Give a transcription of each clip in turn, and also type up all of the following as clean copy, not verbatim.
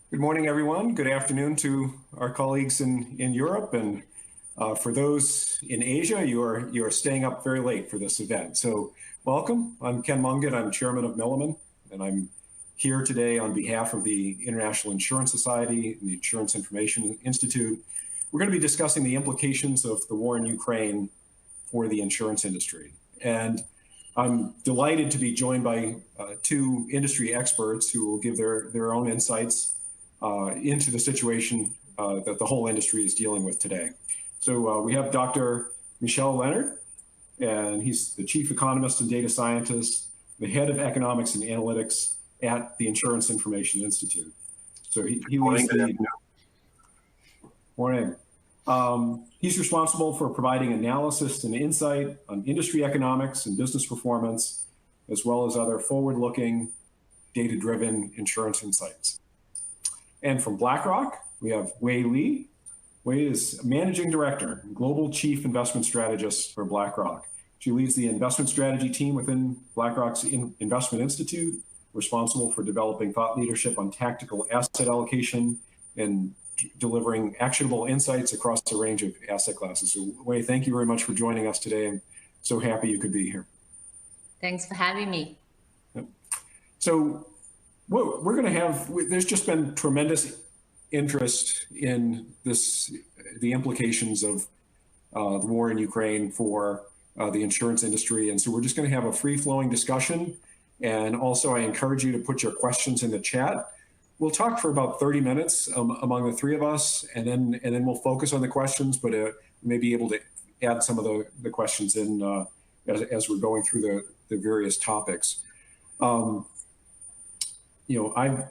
Good morning, everyone. Good afternoon to our colleagues in Europe, and for those in Asia, you are staying up very late for this event. So, welcome. I'm Ken Mungan. I'm chairman of Milliman, and I'm here today on behalf of the International Insurance Society and the Insurance Information Institute. We're going to be discussing the implications of the war in Ukraine for the insurance industry, and I'm delighted to be joined by two industry experts who will give their own insights into the situation that the whole industry is dealing with today. So we have Dr. Michel Léonard, and he's the chief economist and data scientist, the head of economics and analytics at the Insurance Information Institute. So he leads the morning. He's responsible for providing analysis and insight on industry economics and business performance, as well as other forward-looking, data-driven insurance insights. And from BlackRock, we have Wei Li. Wei is managing director, global chief investment strategist for BlackRock. She leads the investment strategy team within BlackRock's Investment Institute, responsible for developing thought leadership on tactical asset allocation and delivering actionable insights across a range of asset classes. So, Wei, thank you very much for joining us today. I'm so happy you could be here. Thanks for having me. So, we're going to have, there's just been tremendous interest in the implications of the war in Ukraine for the insurance industry. And so we're just going to have a free-flowing discussion. And also, I encourage you to put your questions in the chat. We'll talk for about 30 minutes among the three of us, and then we'll focus on the questions, but may be able to add some of the questions in as we're going through the various topics. I'm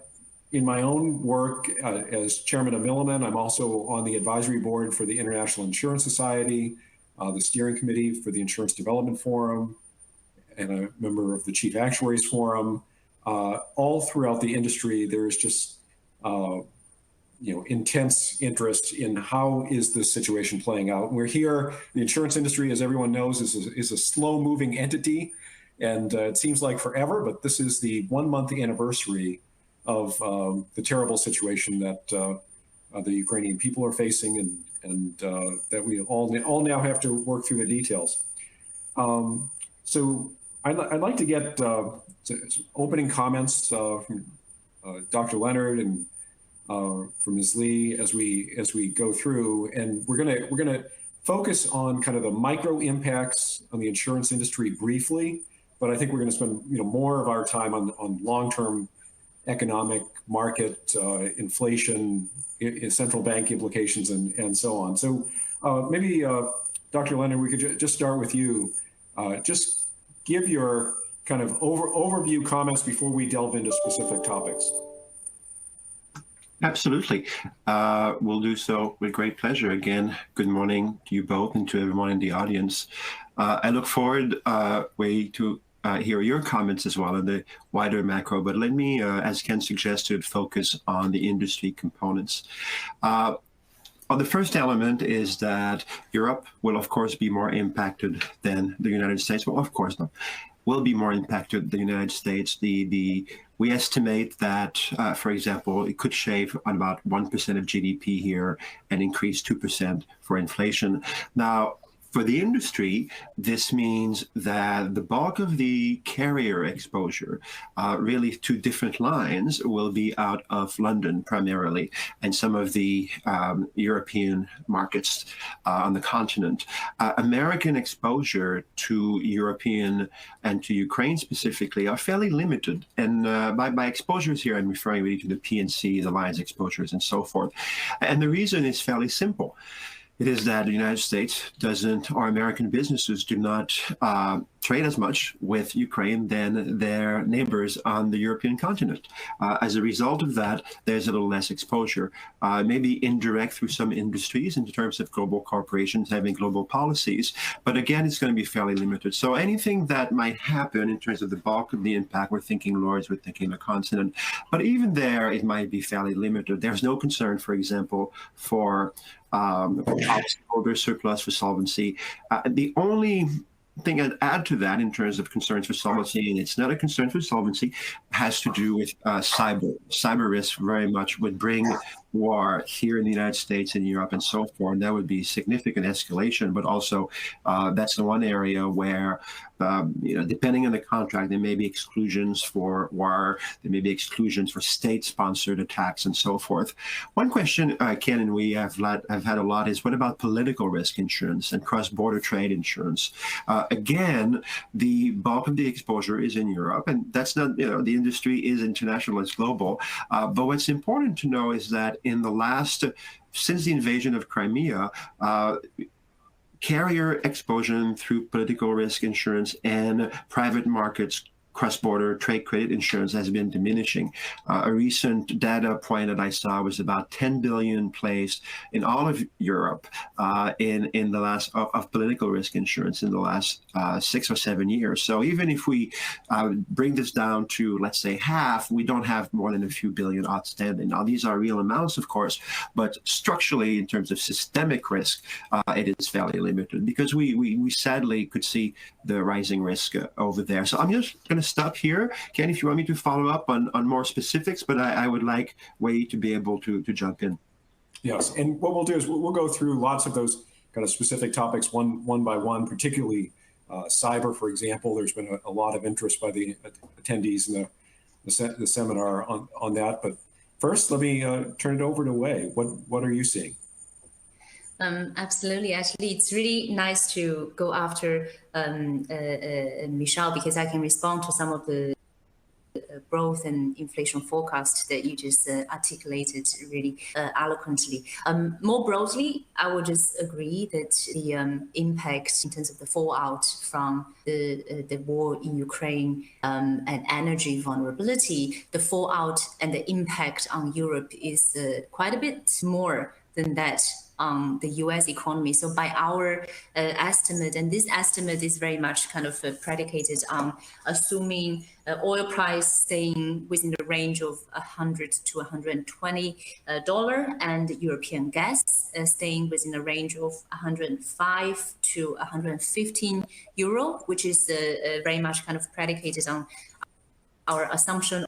in my own work as chairman of Milliman. I'm also on the advisory board for the International Insurance Society, the steering committee for the Insurance Development Forum, and a member of the Chief Actuaries Forum. All throughout the industry, there is just intense interest in how is this situation playing out. And we're here. The insurance industry, as everyone knows, is a slow-moving entity. And it seems like forever, but this is the 1-month anniversary of the terrible situation that the Ukrainian people are facing, and that we all now have to work through the details. So I'd like to get opening comments from Dr. Léonard and from Ms. Li as we go through, and we're gonna focus on kind of the micro impacts on the insurance industry briefly. But I think we're going to spend more of our time on long-term economic market, inflation, central bank implications, and so on. So maybe, Dr. Léonard, we could just start with you. Just give your kind of overview comments before we delve into specific topics. Absolutely. We'll do so with great pleasure. Again, good morning to you both and to everyone in the audience. I look forward, Wei, to hear your comments as well on the wider macro, but let me, as Ken suggested, focus on the industry components. On the first element is that Europe will, of course, be more impacted than the United States. Well, of course not. Will be more impacted than the United States. We estimate that, for example, it could shave on about 1% of GDP here and increase 2% for inflation. Now, for the industry, this means that the bulk of the carrier exposure, really to different lines, will be out of London primarily, and some of the European markets on the continent. American exposure to European and to Ukraine specifically are fairly limited. And by exposures here, I'm referring really to the P&C, the lines exposures, and so forth. And the reason is fairly simple. It is that the United States doesn't, or American businesses do not trade as much with Ukraine than their neighbors on the European continent. As a result of that, there's a little less exposure, maybe indirect through some industries in terms of global corporations having global policies. But again, it's going to be fairly limited. So anything that might happen in terms of the bulk of the impact, we're thinking Lloyd's, we're thinking the continent. But even there, it might be fairly limited. There's no concern, for example, for policyholder surplus for solvency. The only thing I'd add to that in terms of concerns for solvency, and it's not a concern for solvency, has to do with cyber. Cyber risk very much would bring war here in the United States and Europe and so forth. And that would be significant escalation, but also that's the one area where, depending on the contract, there may be exclusions for war, there may be exclusions for state-sponsored attacks and so forth. One question, Ken, and we have had a lot is, what about political risk insurance and cross-border trade insurance? Again, the bulk of the exposure is in Europe, and that's not, the industry is international, it's global. But what's important to know is that since the invasion of Crimea, carrier exposure through political risk insurance and private markets cross-border trade credit insurance has been diminishing. A recent data point that I saw was about 10 billion placed in all of Europe in the last of political risk insurance in the last 6 or 7 years. So even if we bring this down to, let's say, half, we don't have more than a few billion outstanding. Now, these are real amounts, of course, but structurally, in terms of systemic risk, it is fairly limited because we sadly could see the rising risk over there. So I'm just going to stop here. Ken, if you want me to follow up on more specifics, but I would like Wei to be able to jump in. Yes, and what we'll do is we'll go through lots of those kind of specific topics one by one, particularly cyber, for example. There's been a lot of interest by the attendees in the seminar on that. But first, let me turn it over to Wei. What are you seeing? Absolutely. Actually, it's really nice to go after Michel, because I can respond to some of the growth and inflation forecast that you just articulated really eloquently. More broadly, I would just agree that the impact in terms of the fallout from the war in Ukraine and energy vulnerability, the fallout and the impact on Europe is quite a bit more than that on the US economy. So by our estimate, and this estimate is very much kind of predicated on assuming oil price staying within the range of $100 to $120 and European gas staying within a range of 105 to 115 euro, which is very much kind of predicated on our assumption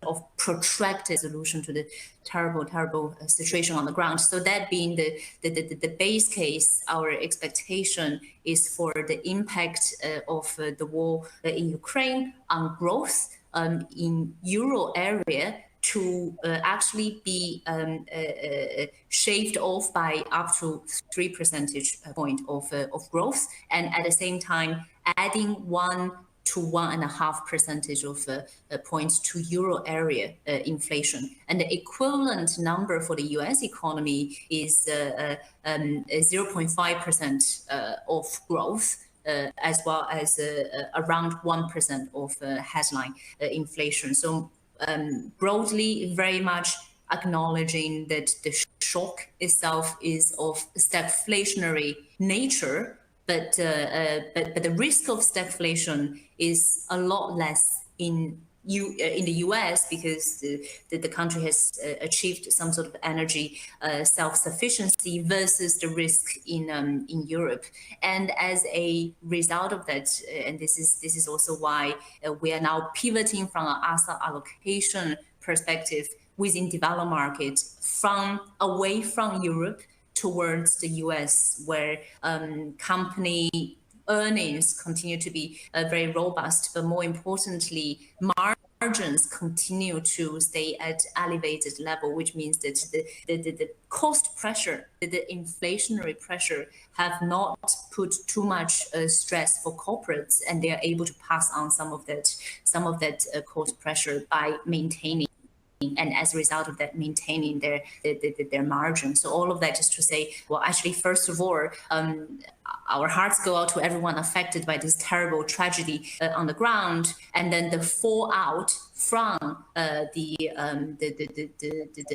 of protracted solution to the terrible situation on the ground. So that being the base case, our expectation is for the impact of the war in Ukraine on growth in Euro area to actually be shaved off by up to 3 percentage point of growth, and at the same time adding 1 to 1.5 percentage of points to Euro area inflation. And the equivalent number for the US economy is 0.5% of growth, as well as around 1% of headline inflation. So broadly, very much acknowledging that the shock itself is of stagflationary nature, but the risk of stagflation is a lot less in the US because the country has achieved some sort of energy self-sufficiency versus the risk in Europe. And as a result of that, and this is also why we are now pivoting from an asset allocation perspective within developed markets away from Europe towards the US, where company earnings continue to be very robust, but more importantly, margins continue to stay at elevated level, which means that the cost pressure, the inflationary pressure have not put too much stress for corporates, and they are able to pass on some of that cost pressure by maintaining, and as a result of that, maintaining their margin. So all of that just to say, well, actually, first of all, our hearts go out to everyone affected by this terrible tragedy on the ground, and then the fallout from the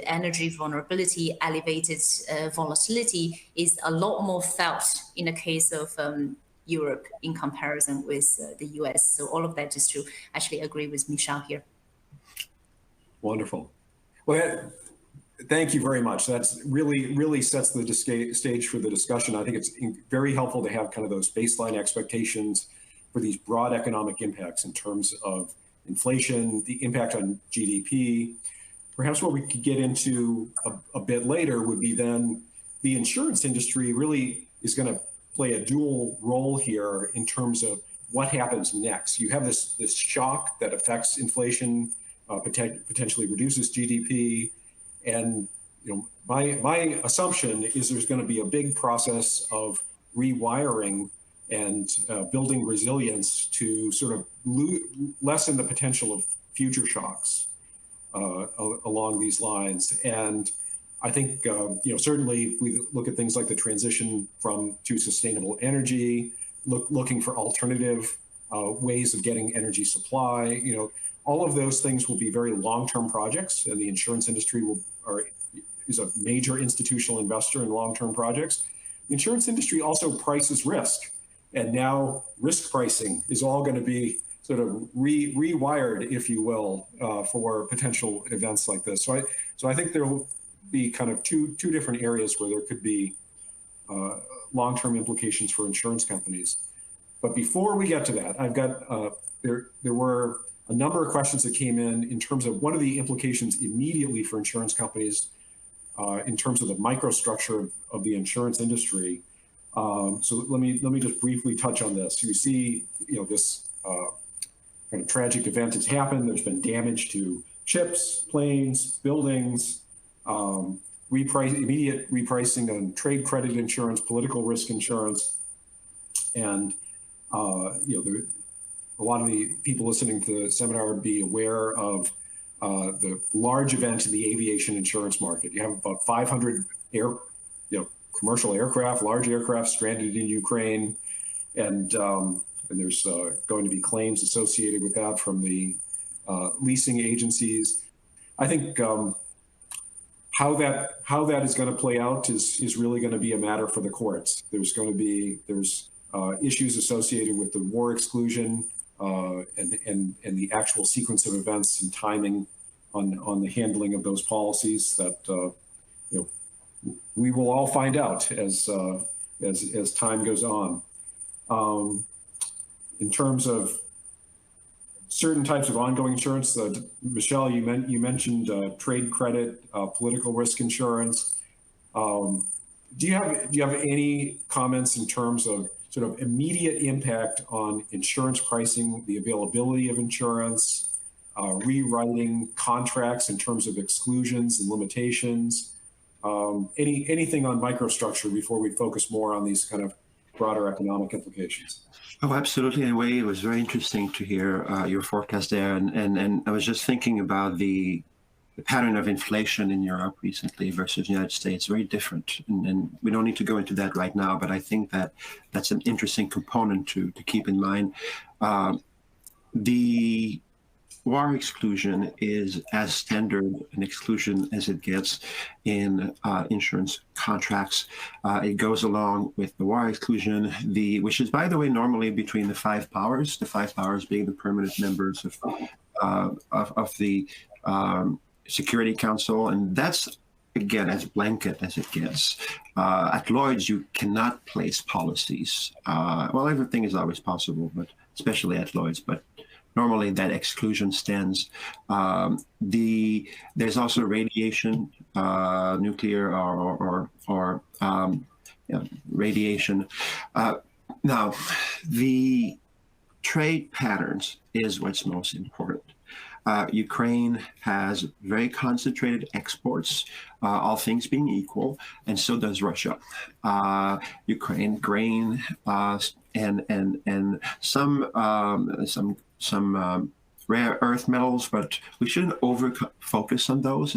energy vulnerability, elevated volatility is a lot more felt in the case of Europe in comparison with the US. So all of that just to actually agree with Michel here. Wonderful. Well, Thank you very much. That's really sets the stage for the discussion. I think it's very helpful to have kind of those baseline expectations for these broad economic impacts in terms of inflation, the impact on GDP. Perhaps what we could get into a bit later would be then the insurance industry really is going to play a dual role here in terms of what happens next. You have this shock that affects inflation, potentially reduces GDP. And my assumption is there's going to be a big process of rewiring and building resilience to sort of lessen the potential of future shocks along these lines. And I think certainly if we look at things like the transition to sustainable energy, looking for alternative ways of getting energy supply, all of those things will be very long-term projects, and the insurance industry is a major institutional investor in long-term projects. The insurance industry also prices risk, and now risk pricing is all going to be sort of rewired, if you will, for potential events like this. So I think there will be kind of two different areas where there could be long-term implications for insurance companies. But before we get to that, I've got there were a number of questions that came in terms of what are the implications immediately for insurance companies in terms of the microstructure of the insurance industry. So let me just briefly touch on this. You see, this kind of tragic event has happened. There's been damage to ships, planes, buildings, immediate repricing on trade credit insurance, political risk insurance, and a lot of the people listening to the seminar would be aware of the large event in the aviation insurance market. You have about 500 commercial aircraft, large aircraft stranded in Ukraine, and there's going to be claims associated with that from the leasing agencies. I think how that is going to play out is really going to be a matter for the courts. There's issues associated with the war exclusion and the actual sequence of events and timing on the handling of those policies that we will all find out as time goes on. In terms of certain types of ongoing insurance, Michel, you mentioned trade credit, political risk insurance. Do you have any comments in terms of sort of immediate impact on insurance pricing, the availability of insurance, rewriting contracts in terms of exclusions and limitations? Anything on microstructure before we focus more on these kind of broader economic implications? Oh, absolutely. In a way, it was very interesting to hear your forecast there. And I was just thinking about the pattern of inflation in Europe recently versus the United States, very different. And we don't need to go into that right now, but I think that's an interesting component to keep in mind. The war exclusion is as standard an exclusion as it gets in insurance contracts. It goes along with the war exclusion, which is, by the way, normally between the five powers being the permanent members of the Security Council, and that's, again, as blanket as it gets. At Lloyd's, you cannot place policies. Well, everything is always possible, but especially at Lloyd's, but normally that exclusion stands. There's also radiation, nuclear or radiation. Now, the trade patterns is what's most important. Ukraine has very concentrated exports, all things being equal, and so does Russia. Ukraine, grain, and some rare earth metals, but we shouldn't over-focus on those.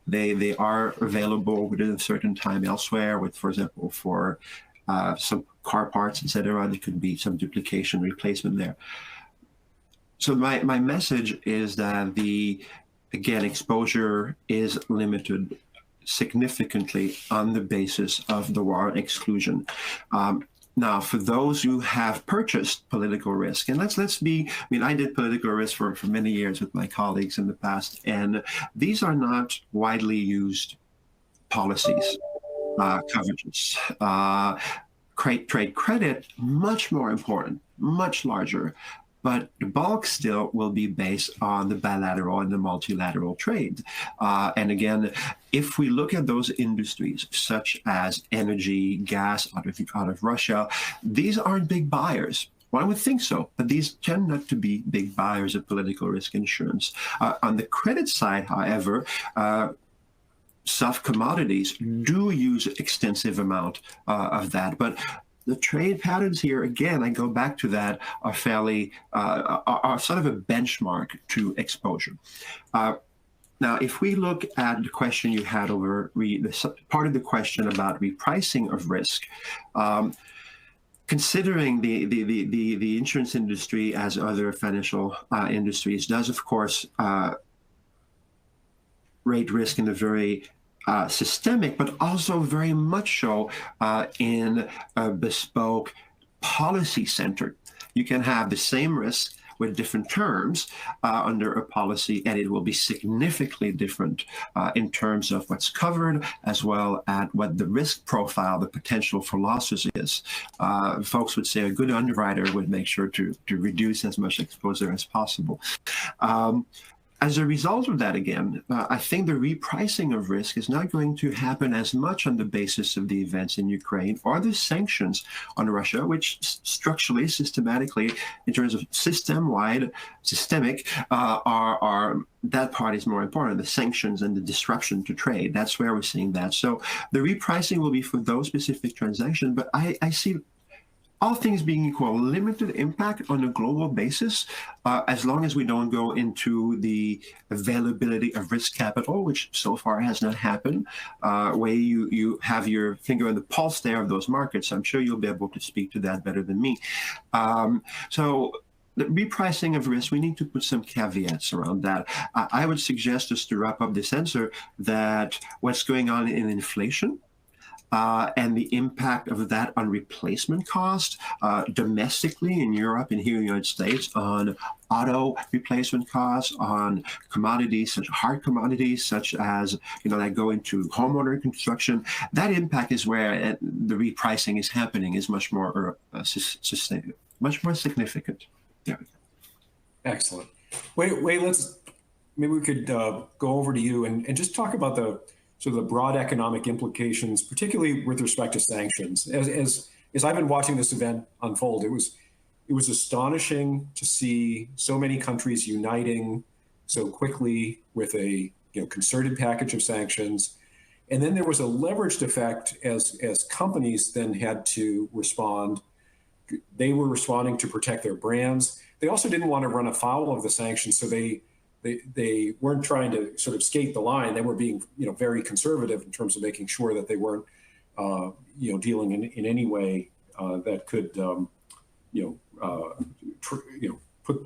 They are available within a certain time elsewhere. With, for example, for some car parts, etc., there could be some duplication, replacement there. So my message is that again, exposure is limited significantly on the basis of the war exclusion. Now, for those who have purchased political risk, and let's be, I mean, I did political risk for many years with my colleagues in the past, and these are not widely used policies, coverages. Trade credit, much more important, much larger, but the bulk still will be based on the bilateral and the multilateral trade. And again, if we look at those industries, such as energy, gas out of Russia, these aren't big buyers. One would think so, but these tend not to be big buyers of political risk insurance. On the credit side, however, soft commodities do use extensive amount of that, but the trade patterns here, again, I go back to that, are fairly, are sort of a benchmark to exposure. Now, if we look at the question you had over, part of the question about repricing of risk, considering the insurance industry as other financial industries does, of course, rate risk in a very systemic, but also very much so in a bespoke policy center. You can have the same risk with different terms under a policy, and it will be significantly different in terms of what's covered, as well as what the risk profile, the potential for losses is. Folks would say a good underwriter would make sure to reduce as much exposure as possible. As a result of that, again, I think the repricing of risk is not going to happen as much on the basis of the events in Ukraine or the sanctions on Russia, which structurally, systematically, in terms of systemic, that part is more important, the sanctions and the disruption to trade. That's where we're seeing that. So the repricing will be for those specific transactions, but I see, all things being equal, limited impact on a global basis, as long as we don't go into the availability of risk capital, which so far has not happened. Where you have your finger on the pulse there of those markets. I'm sure you'll be able to speak to that better than me. So the repricing of risk, we need to put some caveats around that. I would suggest, just to wrap up this answer, that what's going on in inflation, and the impact of that on replacement cost domestically in Europe and here in the United States, on auto replacement costs, on commodities, such hard commodities, such as, that go into homeowner construction. That impact is where the repricing is happening, is much more sustainable, much more significant. Yeah. Excellent. Wait, maybe we could go over to you and just talk about the broad economic implications, particularly with respect to sanctions. As I've been watching this event unfold, it was astonishing to see so many countries uniting so quickly with a concerted package of sanctions. And then there was a leveraged effect as companies then had to respond. They were responding to protect their brands. They also didn't want to run afoul of the sanctions, so they weren't trying to sort of skate the line. They were being, very conservative in terms of making sure that they weren't, dealing in any way that could,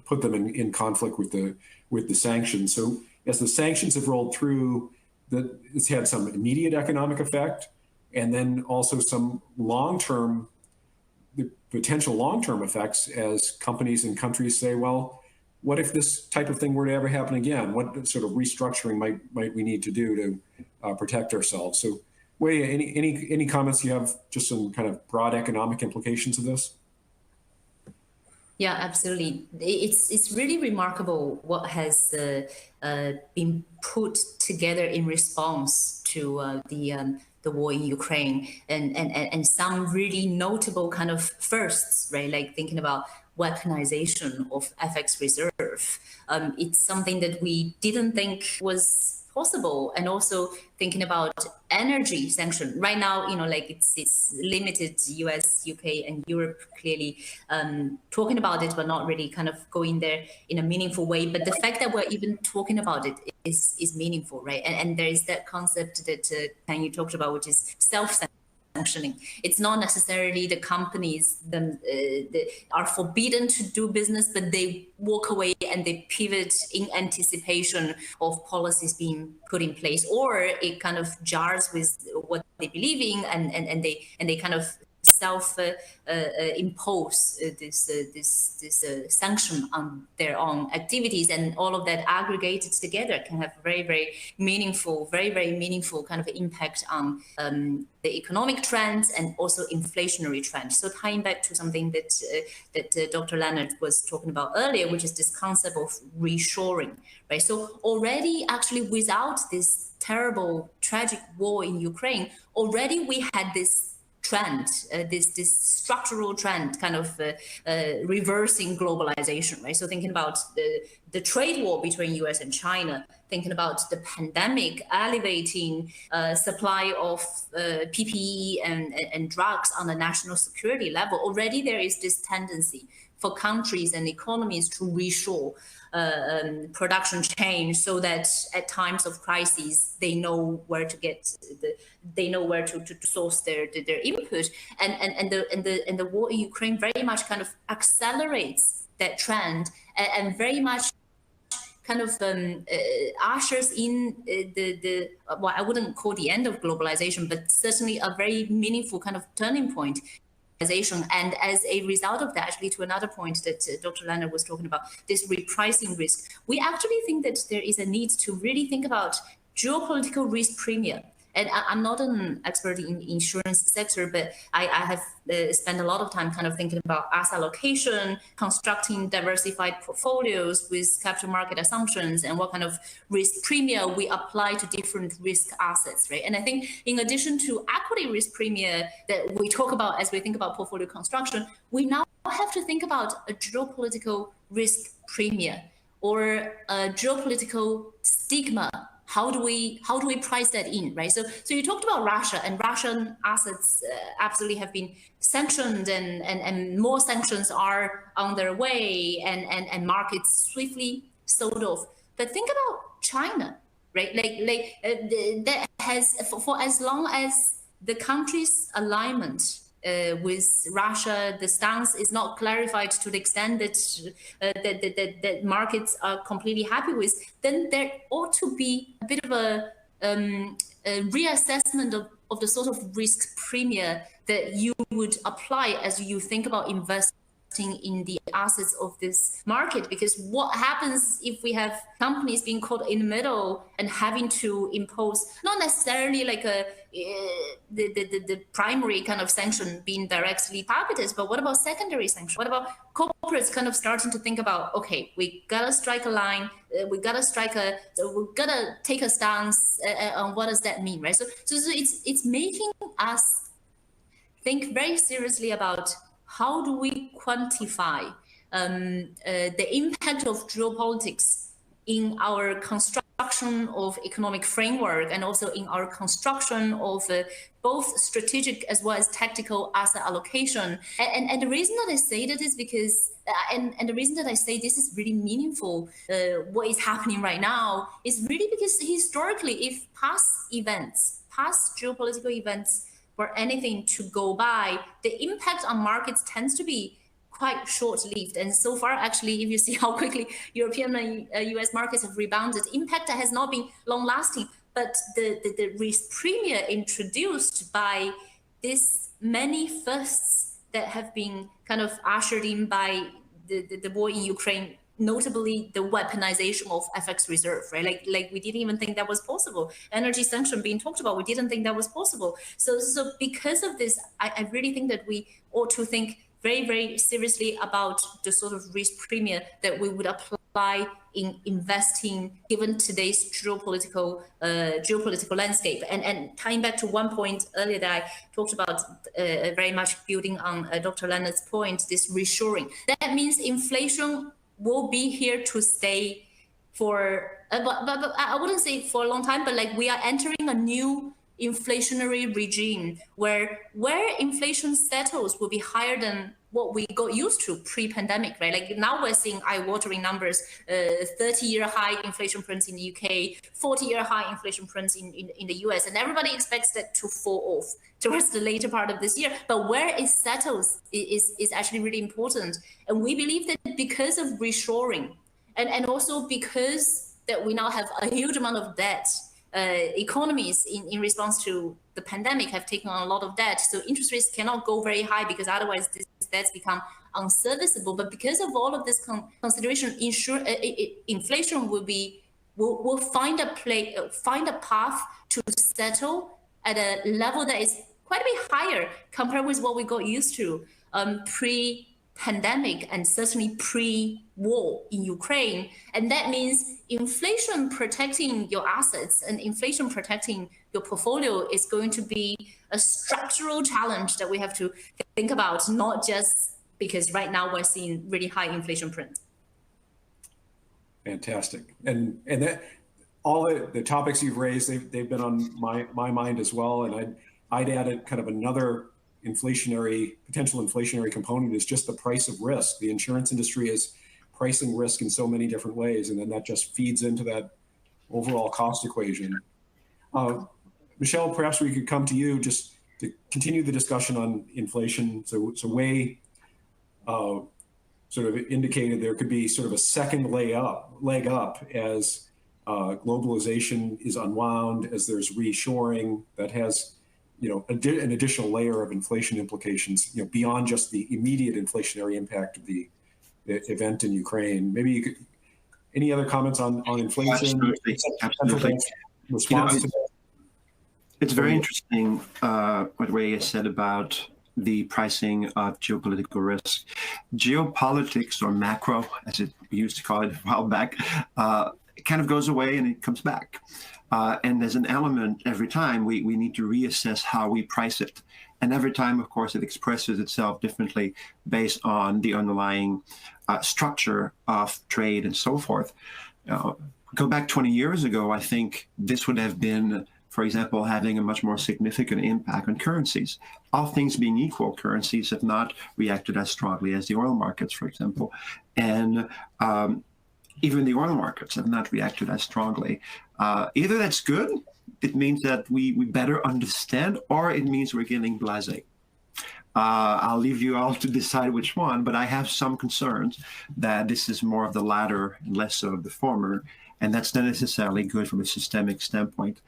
put them in conflict with the sanctions. So as the sanctions have rolled through, it's had some immediate economic effect, and then also some potential long-term effects as companies and countries say, well, what if this type of thing were to ever happen again? What sort of restructuring might we need to do to protect ourselves? So, Wei, any comments you have, just some kind of broad economic implications of this? Yeah, absolutely. It's really remarkable what has been put together in response to the war in Ukraine, and some really notable kind of firsts, right? Like thinking about weaponization of FX reserve. It's something that we didn't think was possible, and also thinking about energy sanction. Right now, it's limited. US, UK, and Europe clearly talking about it, but not really kind of going there in a meaningful way. But the fact that we're even talking about it is meaningful, right? And there is that concept that you talked about, which is self-sanctioning. It's not necessarily the companies that are forbidden to do business, but they walk away and they pivot in anticipation of policies being put in place, or it kind of jars with what they believe in, and they kind of self-impose this sanction on their own activities, and all of that aggregated together can have very meaningful kind of impact on the economic trends and also inflationary trends. So tying back to something that Dr. Léonard was talking about earlier, which is this concept of reshoring, right? So already, actually, without this terrible, tragic war in Ukraine, already we had this trend, this structural trend, kind of reversing globalization, right? So thinking about the trade war between US and China, thinking about the pandemic elevating supply of PPE and drugs on the national security level, already there is this tendency for countries and economies to reshore production chain, so that at times of crises they know where to source their input, and the war in Ukraine very much kind of accelerates that trend, and very much kind of ushers in the well, I wouldn't call the end of globalization, but certainly a very meaningful kind of turning point. And as a result of that, actually, to another point that Dr. Léonard was talking about, this repricing risk, we actually think that there is a need to really think about geopolitical risk premium. And I'm not an expert in the insurance sector, but I have spent a lot of time kind of thinking about asset allocation, constructing diversified portfolios with capital market assumptions, and what kind of risk premium we apply to different risk assets, right? And I think in addition to equity risk premium that we talk about as we think about portfolio construction, we now have to think about a geopolitical risk premium or a geopolitical stigma. How do we price that in, right? So you talked about Russia, and Russian assets absolutely have been sanctioned, and more sanctions are on their way, and markets swiftly sold off. But think about China, right? That has, for as long as the country's alignment with Russia, the stance is not clarified to the extent that markets are completely happy with, then there ought to be a bit of a reassessment of the sort of risk premium that you would apply as you think about investing in the assets of this market. Because what happens if we have companies being caught in the middle and having to impose not necessarily like the primary kind of sanction being directly targeted, but what about secondary sanction? What about corporates kind of starting to think about, okay, we gotta strike a line, we gotta take a stance on what does that mean, right? So it's making us think very seriously about how do we quantify the impact of geopolitics in our construction of economic framework, and also in our construction of both strategic as well as tactical asset allocation. And the reason that I say that is because, and the reason that I say this is really meaningful, what is happening right now, is really because historically, if past geopolitical events for anything to go by, the impact on markets tends to be quite short-lived. And so far, actually, if you see how quickly European and US markets have rebounded, impact has not been long-lasting. But the risk premium introduced by these many firsts that have been kind of ushered in by the war in Ukraine, notably the weaponization of FX reserve, right? Like we didn't even think that was possible. Energy sanction being talked about, we didn't think that was possible. So because of this, I really think that we ought to think very, very seriously about the sort of risk premium that we would apply in investing, given today's geopolitical landscape. And tying back to one point earlier that I talked about, very much building on Dr. Léonard's point, this reshoring. That means inflation will be here to stay for, but I wouldn't say for a long time, but like we are entering a new inflationary regime where inflation settles will be higher than what we got used to pre-pandemic, right? Like now we're seeing eye-watering numbers, 30-year high inflation prints in the UK, 40-year high inflation prints in the US, and everybody expects that to fall off towards the later part of this year. But where it settles is actually really important. And we believe that because of reshoring, and also because that we now have a huge amount of debt economies in response to the pandemic have taken on a lot of debt. So interest rates cannot go very high because otherwise this debts become unserviceable. But because of all of this consideration, inflation will find a path to settle at a level that is quite a bit higher compared with what we got used to pre-pandemic and certainly pre-war in Ukraine. And that means inflation protecting your assets and inflation protecting your portfolio is going to be a structural challenge that we have to think about, not just because right now we're seeing really high inflation print. Fantastic. And that all the topics you've raised, they've been on my mind as well. And I'd added kind of another potential inflationary component is just the price of risk. The insurance industry is pricing risk in so many different ways, and then that just feeds into that overall cost equation. Michel, perhaps we could come to you just to continue the discussion on inflation. So Wei sort of indicated there could be sort of a second leg up as globalization is unwound, as there's reshoring that has an additional layer of inflation implications, beyond just the immediate inflationary impact of the event in Ukraine. Maybe you could, any other comments on inflation? Absolutely. Response to that? It's very interesting what Wei has said about the pricing of geopolitical risk. Geopolitics, or macro, as we used to call it a while back, it kind of goes away and it comes back. And there's an element every time we need to reassess how we price it. And every time, of course, it expresses itself differently based on the underlying structure of trade and so forth. Go back 20 years ago, I think this would have been, for example, having a much more significant impact on currencies. All things being equal, currencies have not reacted as strongly as the oil markets, for example. And even the oil markets have not reacted as strongly. Either that's good, it means that we better understand, or it means we're getting blasé. I'll leave you all to decide which one, but I have some concerns that this is more of the latter and less of the former, and that's not necessarily good from a systemic standpoint.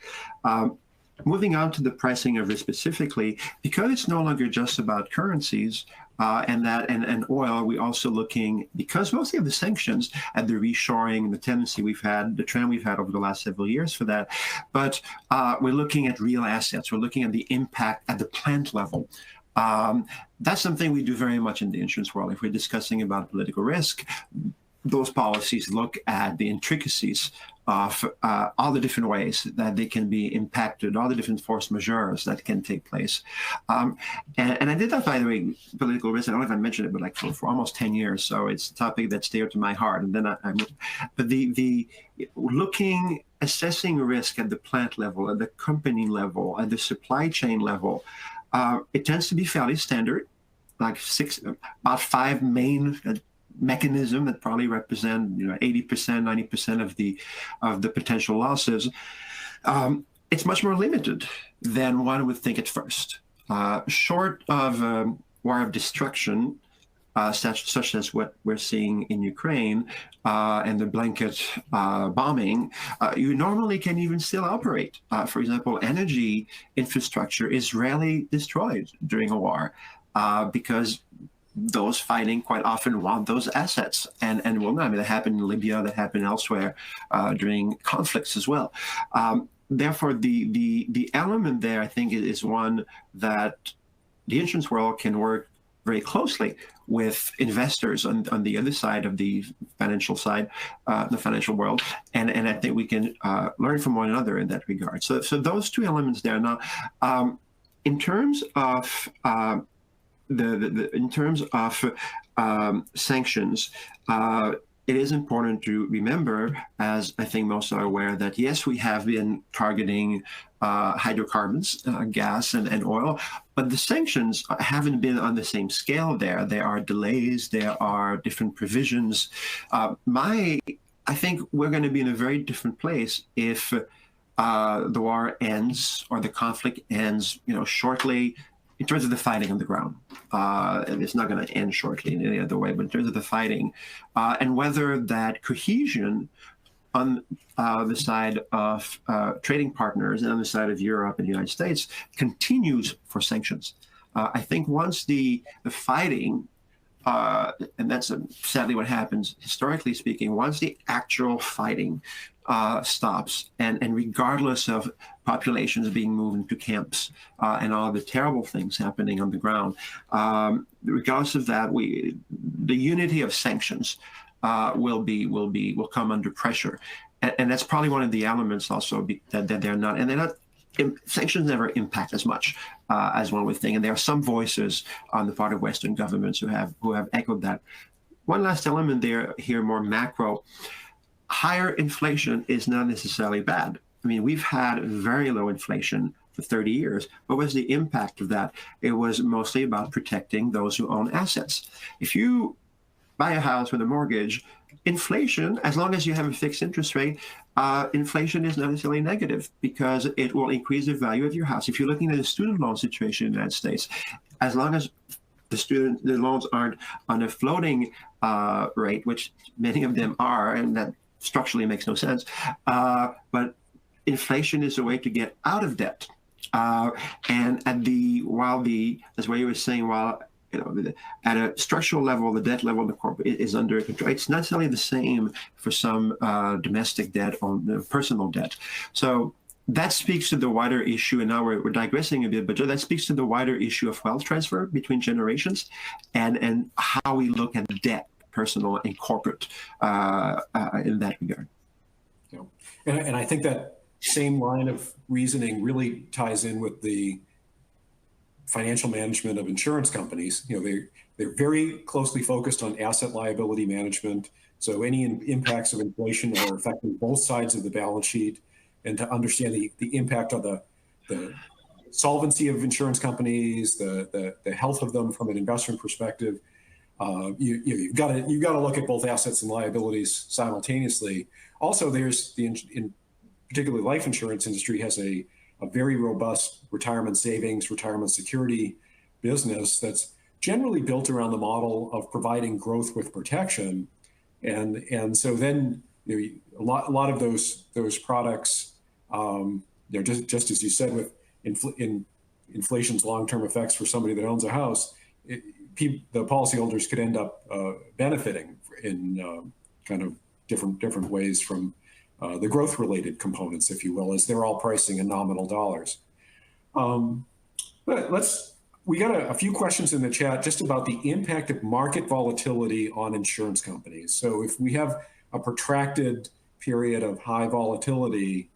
Moving on to the pricing of it specifically, because it's no longer just about currencies and oil, we're also looking, because mostly of the sanctions, at the reshoring, the tendency we've had, the trend we've had over the last several years for that. But we're looking at real assets. We're looking at the impact at the plant level. That's something we do very much in the insurance world. If we're discussing about political risk, those policies look at the intricacies of all the different ways that they can be impacted, all the different force majeures that can take place. And I did that, by the way, political risk. I don't know if I mentioned it, but like for almost 10 years. So it's a topic that's dear to my heart. And then but the assessing risk at the plant level, at the company level, at the supply chain level, it tends to be fairly standard, like about 5 main mechanism that probably represent 80%, 90% of the potential losses. It's much more limited than one would think at first. Short of war of destruction, such as what we're seeing in Ukraine and the blanket bombing, you normally can even still operate. For example, energy infrastructure is rarely destroyed during a war because those fighting quite often want those assets, and well, I mean, that happened in Libya, that happened elsewhere during conflicts as well. Therefore, the element there, I think, is one that the insurance world can work very closely with investors on the other side of the financial side, the financial world, and I think we can learn from one another in that regard. So those two elements there. Now, in terms of sanctions, it is important to remember, as I think most are aware, that yes, we have been targeting hydrocarbons, gas and oil, but the sanctions haven't been on the same scale there. There are delays, there are different provisions. I think we're going to be in a very different place if the war ends or the conflict ends, shortly, in terms of the fighting on the ground. And it's not going to end shortly in any other way, but in terms of the fighting, and whether that cohesion on the side of trading partners and on the side of Europe and the United States continues for sanctions. I think once the fighting, and that's sadly what happens historically speaking, once the actual fighting stops, and regardless of populations being moved into camps and all the terrible things happening on the ground, regardless of that, the unity of sanctions will come under pressure, and that's probably one of the elements also that they're not, and they're not. Sanctions never impact as much as one would think, and there are some voices on the part of Western governments who have echoed that. One last element there here, more macro. Higher inflation is not necessarily bad. I mean, we've had very low inflation for 30 years. What was the impact of that? It was mostly about protecting those who own assets. If you buy a house with a mortgage, inflation, as long as you have a fixed interest rate, inflation is not necessarily negative because it will increase the value of your house. If you're looking at a student loan situation in the United States, as long as the loans aren't on a floating rate, which many of them are, and that structurally makes no sense, but inflation is a way to get out of debt. And as Wei was saying, while at a structural level, the debt level of the corporate is under control. It's not necessarily the same for some domestic debt or personal debt. So that speaks to the wider issue, and now we're digressing a bit, but that speaks to the wider issue of wealth transfer between generations and how we look at debt, personal and corporate, in that regard. Yeah. And I think that same line of reasoning really ties in with the financial management of insurance companies. They're very closely focused on asset liability management. So any impacts of inflation are affecting both sides of the balance sheet, and to understand the impact on the solvency of insurance companies, the health of them from an investment perspective. You've got to look at both assets and liabilities simultaneously. Also, there's in particularly life insurance industry has a very robust retirement savings, retirement security business that's generally built around the model of providing growth with protection, and so then a lot of those products, just as you said, with inflation's long-term effects for somebody that owns a house, the policyholders could end up benefiting in kind of different ways from the growth-related components, if you will, as they're all pricing in nominal dollars. But we got a few questions in the chat just about the impact of market volatility on insurance companies. So if we have a protracted period of high volatility,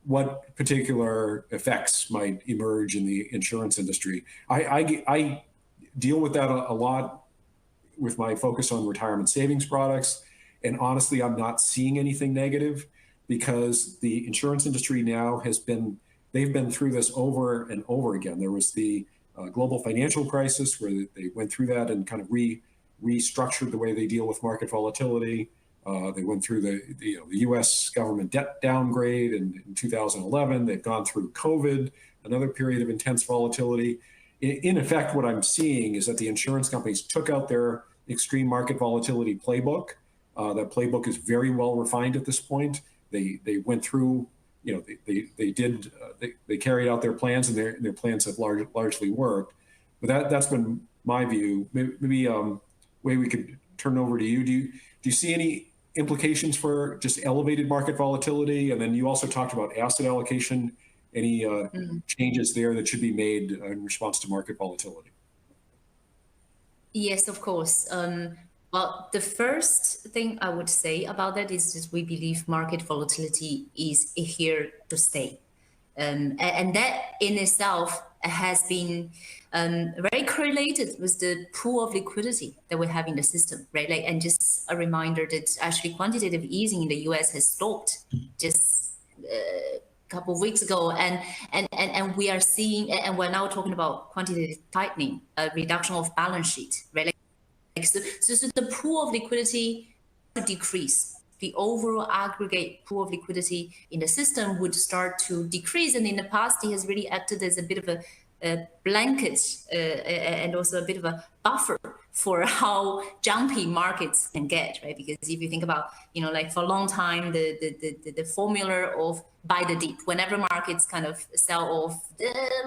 what particular effects might emerge in the insurance industry? I deal with that a lot with my focus on retirement savings products. And honestly, I'm not seeing anything negative because the insurance industry now they've been through this over and over again. There was the global financial crisis where they went through that and kind of restructured the way they deal with market volatility. They went through the U.S. government debt downgrade in 2011. They've gone through COVID, another period of intense volatility. In effect, what I'm seeing is that the insurance companies took out their extreme market volatility playbook. That playbook is very well refined at this point. They went through, they carried out their plans, and their plans have largely worked. But that's been my view. Maybe Wei, we could turn over to you. Do you see any implications for just elevated market volatility? And then you also talked about asset allocation. Any changes there that should be made in response to market volatility? Yes, of course. Well, the first thing I would say about that is just we believe market volatility is here to stay. And that in itself has been very correlated with the pool of liquidity that we have in the system, right? And just a reminder that actually quantitative easing in the US has stopped just a couple of weeks ago. And we are seeing, and we're now talking about quantitative tightening, a reduction of balance sheet, right? So the pool of liquidity to decrease. The overall aggregate pool of liquidity in the system would start to decrease. And in the past, it has really acted as a bit of blanket and also a bit of a buffer for how jumpy markets can get, right? Because if you think about, like for a long time, the formula of buy the dip, whenever markets kind of sell off,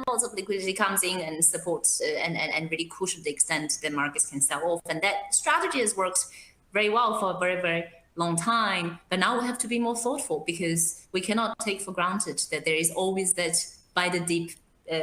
lots of liquidity comes in and supports and really cushions the extent that markets can sell off. And that strategy has worked very well for a very, very long time. But now we have to be more thoughtful, because we cannot take for granted that there is always that buy the dip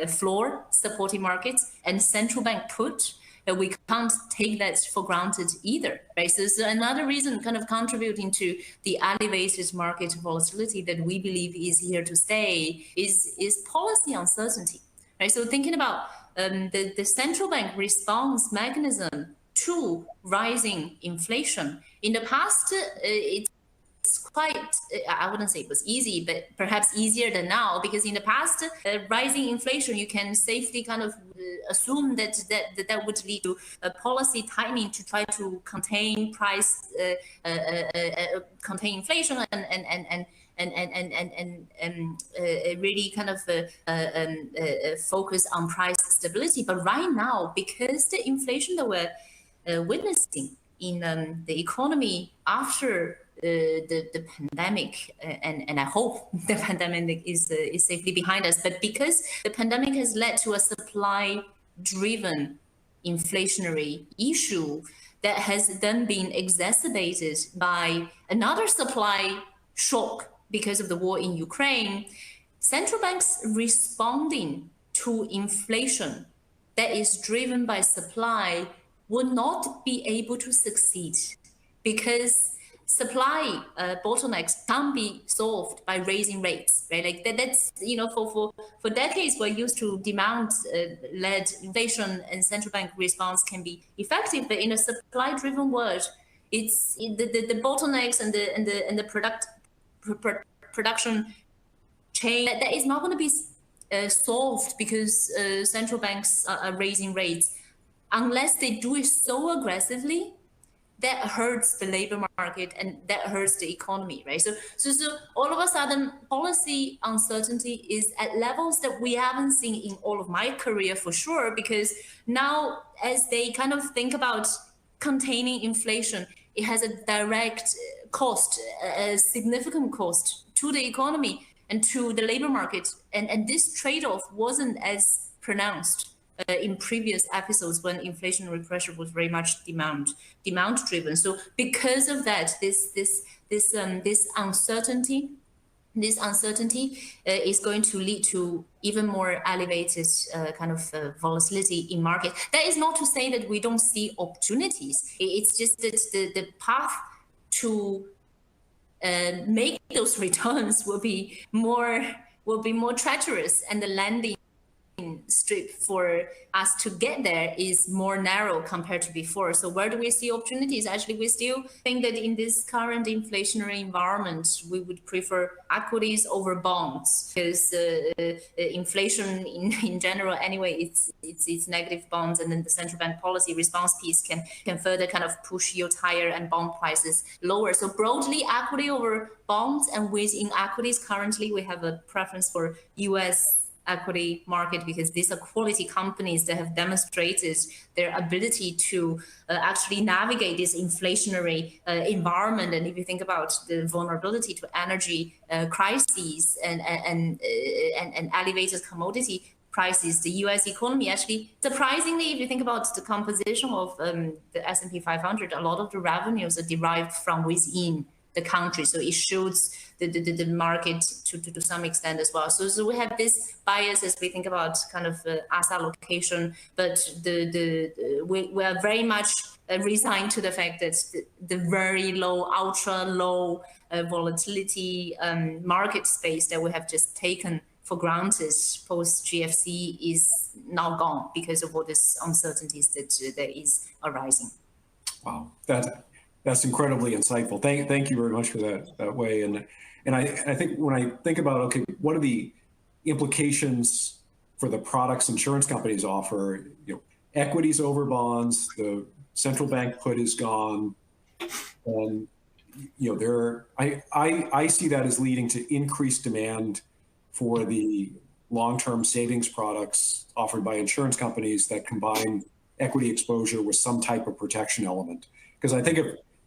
floor supporting markets and central bank put. We can't take that for granted either, right? So it's another reason kind of contributing to the elevated market volatility that we believe is here to stay is policy uncertainty, right? So thinking about the central bank response mechanism to rising inflation. In the past, it's quite, I wouldn't say it was easy, but perhaps easier than now, because in the past, rising inflation, you can safely kind of assume that would lead to a policy tightening to try to contain contain inflation and really kind of focus on price stability. But right now, because the inflation that we're witnessing in the economy after the pandemic, and I hope the pandemic is safely behind us, but because the pandemic has led to a supply-driven inflationary issue that has then been exacerbated by another supply shock because of the war in Ukraine, central banks responding to inflation that is driven by supply would not be able to succeed, because supply bottlenecks can be solved by raising rates, right? Like that's, for decades, we're used to demand-led inflation, and central bank response can be effective. But in a supply-driven world, it's the bottlenecks and the production chain that is not going to be solved because central banks are raising rates, unless they do it so aggressively that hurts the labor market and that hurts the economy, right? So all of a sudden, policy uncertainty is at levels that we haven't seen in all of my career, for sure, because now as they kind of think about containing inflation, it has a direct cost, a significant cost to the economy and to the labor market. And this trade-off wasn't as pronounced in previous episodes when inflationary pressure was very much demand driven. So because of that, this uncertainty is going to lead to even more elevated kind of volatility in market. That is not to say that we don't see opportunities. It's just that the path to make those returns will be more treacherous, and the landing strip for us to get there is more narrow compared to before. So where do we see opportunities? Actually, we still think that in this current inflationary environment, we would prefer equities over bonds, because inflation in general, anyway, it's negative bonds, and then the central bank policy response piece can further kind of push yields higher and bond prices lower. So broadly, equity over bonds, and within equities, currently we have a preference for US equity market, because these are quality companies that have demonstrated their ability to actually navigate this inflationary environment. And if you think about the vulnerability to energy crises and elevated commodity prices, the US economy actually, surprisingly, if you think about the composition of the S&P 500, a lot of the revenues are derived from within the country. So it shows the market to some extent as well. So we have this bias as we think about kind of asset allocation, but we are very much resigned to the fact that the very low, ultra low volatility market space that we have just taken for granted post GFC is now gone because of all these uncertainties that is arising. Wow, that's incredibly insightful. Thank you very much for that Wei. And I think when I think about, okay, what are the implications for the products insurance companies offer? Equities over bonds, the central bank put is gone, and I see that as leading to increased demand for the long-term savings products offered by insurance companies that combine equity exposure with some type of protection element. Because I think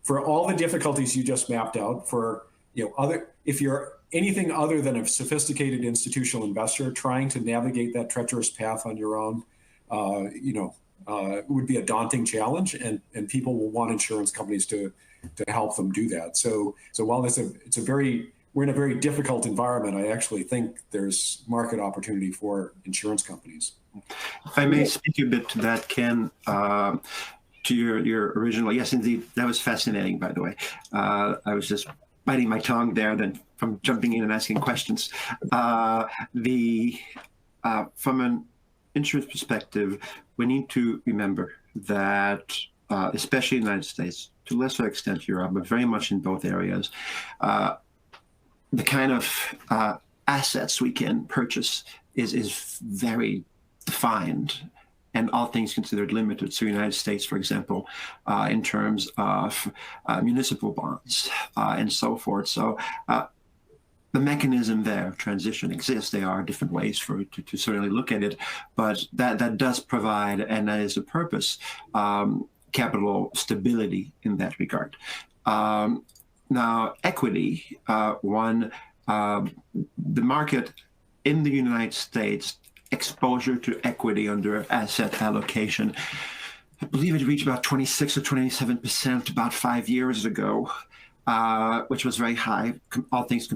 for all the difficulties you just mapped out, if you're anything other than a sophisticated institutional investor trying to navigate that treacherous path on your own, it would be a daunting challenge, and people will want insurance companies to help them do that. So while we're in a very difficult environment, I actually think there's market opportunity for insurance companies. If I may speak a bit to that, Ken, to your original, yes, indeed, that was fascinating, by the way. I was just biting my tongue there then from jumping in and asking questions. From an insurance perspective, we need to remember that, especially in the United States, to a lesser extent Europe, but very much in both areas, the kind of assets we can purchase is very defined, and all things considered limited. So the United States, for example, in terms of municipal bonds and so forth. So the mechanism there of transition exists. There are different ways to certainly look at it, but that does provide, and that is the purpose, capital stability in that regard. Now, equity, the market in the United States, exposure to equity under asset allocation, I believe it reached about 26 or 27% about 5 years ago, which was very high, all things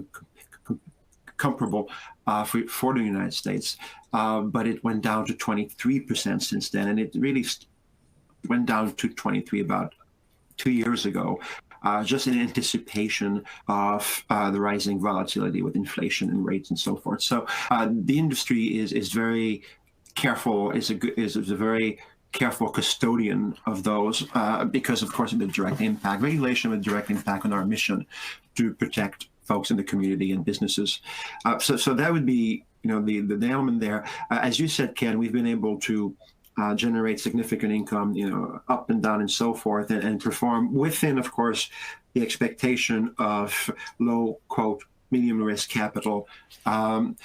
comparable for the United States. But it went down to 23% since then, and it really went down to 23 about 2 years ago. Just in anticipation of the rising volatility with inflation and rates and so forth. So the industry is very careful, is a very careful custodian of those because, of course, of the direct impact. Regulation with direct impact on our mission to protect folks in the community and businesses. So that would be, the element there. As you said, Ken, we've been able to generate significant income, up and down and so forth, and perform within, of course, the expectation of low, quote, medium risk capital. On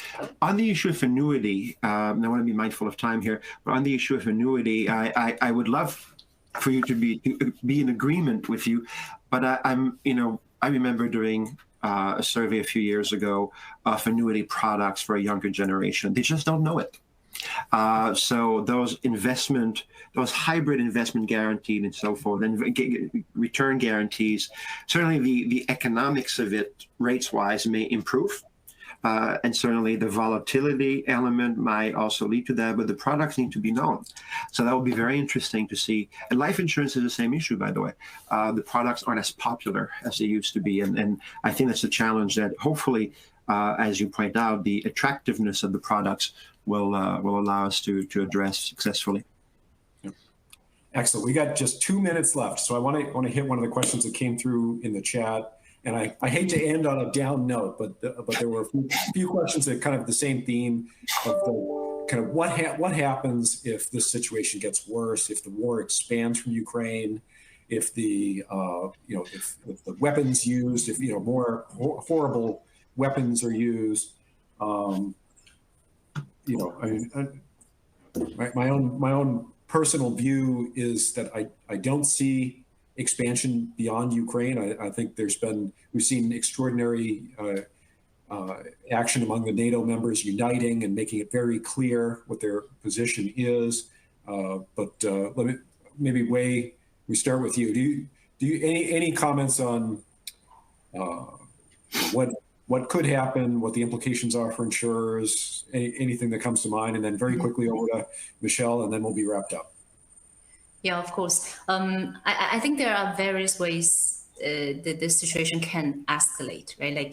the issue of annuity, and I want to be mindful of time here, but on the issue of annuity, I would love for you to be in agreement with you, but I remember doing a survey a few years ago of annuity products for a younger generation. They just don't know it. So those hybrid investment guaranteed and so forth, and return guarantees, certainly the economics of it rates-wise may improve. And certainly the volatility element might also lead to that, but the products need to be known. So that will be very interesting to see. And life insurance is the same issue, by the way. The products aren't as popular as they used to be. And I think that's a challenge that hopefully, as you point out, the attractiveness of the products will allow us to address successfully. Yep. Excellent. We got just 2 minutes left, so I want to hit one of the questions that came through in the chat. And I hate to end on a down note, but there were a few questions that kind of the same theme of the kind of what happens if this situation gets worse, if the war expands from Ukraine, if the if the weapons used, if more horrible weapons are used. My own personal view is that I don't see expansion beyond Ukraine. I think we've seen extraordinary action among the NATO members uniting and making it very clear what their position is. But maybe Wei, we start with you. Do you any comments on what could happen, what the implications are for insurers, anything that comes to mind, and then very quickly over to Michel, and then we'll be wrapped up. Yeah, of course. I think there are various ways that this situation can escalate, right? Like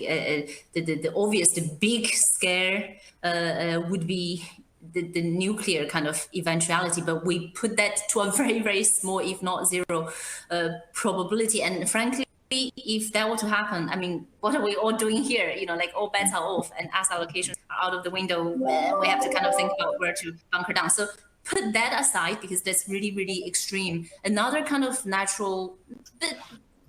the obvious, the big scare would be the nuclear kind of eventuality, but we put that to a very, very small, if not zero, probability. And frankly, if that were to happen, I mean, what are we all doing here? Like all bets are off and asset allocations are out of the window. We have to kind of think about where to bunker down. So put that aside, because that's really, really extreme. Another kind of natural, but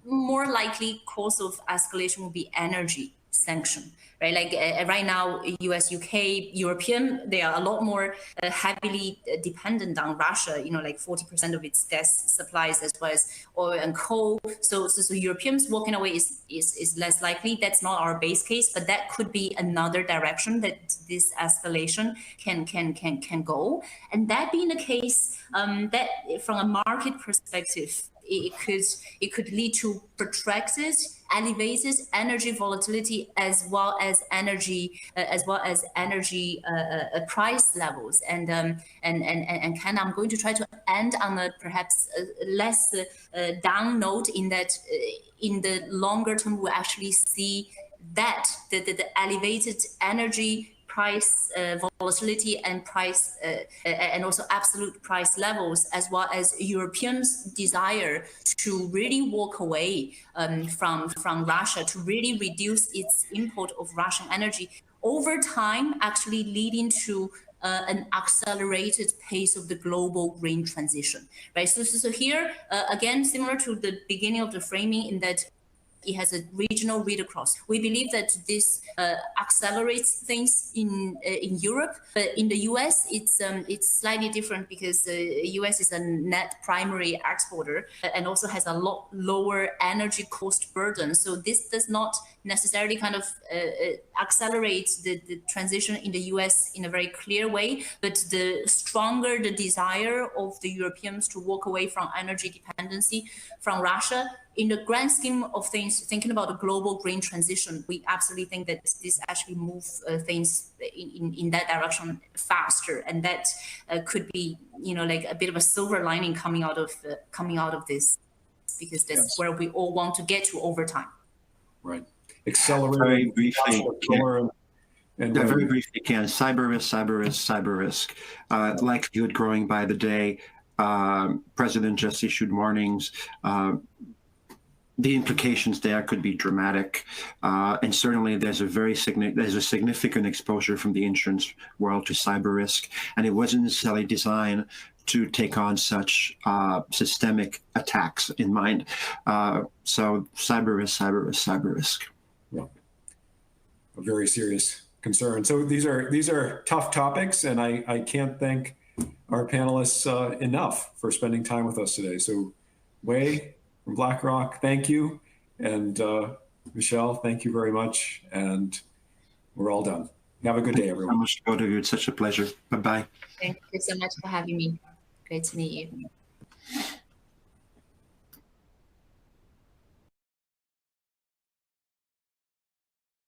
more likely cause of escalation will be energy, sanction, right? Like right now, US, UK, European, they are a lot more heavily dependent on Russia, like 40% of its gas supplies as well as oil and coal. So Europeans walking away is less likely. That's not our base case, but that could be another direction that this escalation can go. And that being the case, that from a market perspective, it could lead to protracted, elevated energy volatility as well as energy price levels. And Ken, I'm going to try to end on a perhaps less down note in that in the longer term we actually see that the elevated energy price volatility and price and also absolute price levels, as well as Europeans' desire to really walk away from Russia, to really reduce its import of Russian energy over time, actually leading to an accelerated pace of the global green transition, right? So here, again, similar to the beginning of the framing in that it has a regional read across. We believe that this accelerates things in Europe, but in the US, it's slightly different because the US is a net primary exporter and also has a lot lower energy cost burden. So this does not necessarily kind of accelerate the transition in the US in a very clear way, but the stronger the desire of the Europeans to walk away from energy dependency from Russia, in the grand scheme of things, thinking about the global green transition, we absolutely think that this actually moves things in that direction faster, and that could be, like a bit of a silver lining coming out of this, because that's where we all want to get to over time. Right. Accelerate. Very briefly. Very briefly, Ken. Cyber risk. Likelihood growing by the day. President just issued warnings. The implications there could be dramatic, and certainly there's a significant exposure from the insurance world to cyber risk, and it wasn't necessarily designed to take on such systemic attacks in mind. So cyber risk. Yeah, a very serious concern. So these are tough topics, and I can't thank our panelists enough for spending time with us today. So Wei from BlackRock, thank you. And Michel, thank you very much. And we're all done. Have a good day, everyone. Thank you so much, both of you. It's such a pleasure. Bye-bye. Thank you so much for having me. Great to meet you.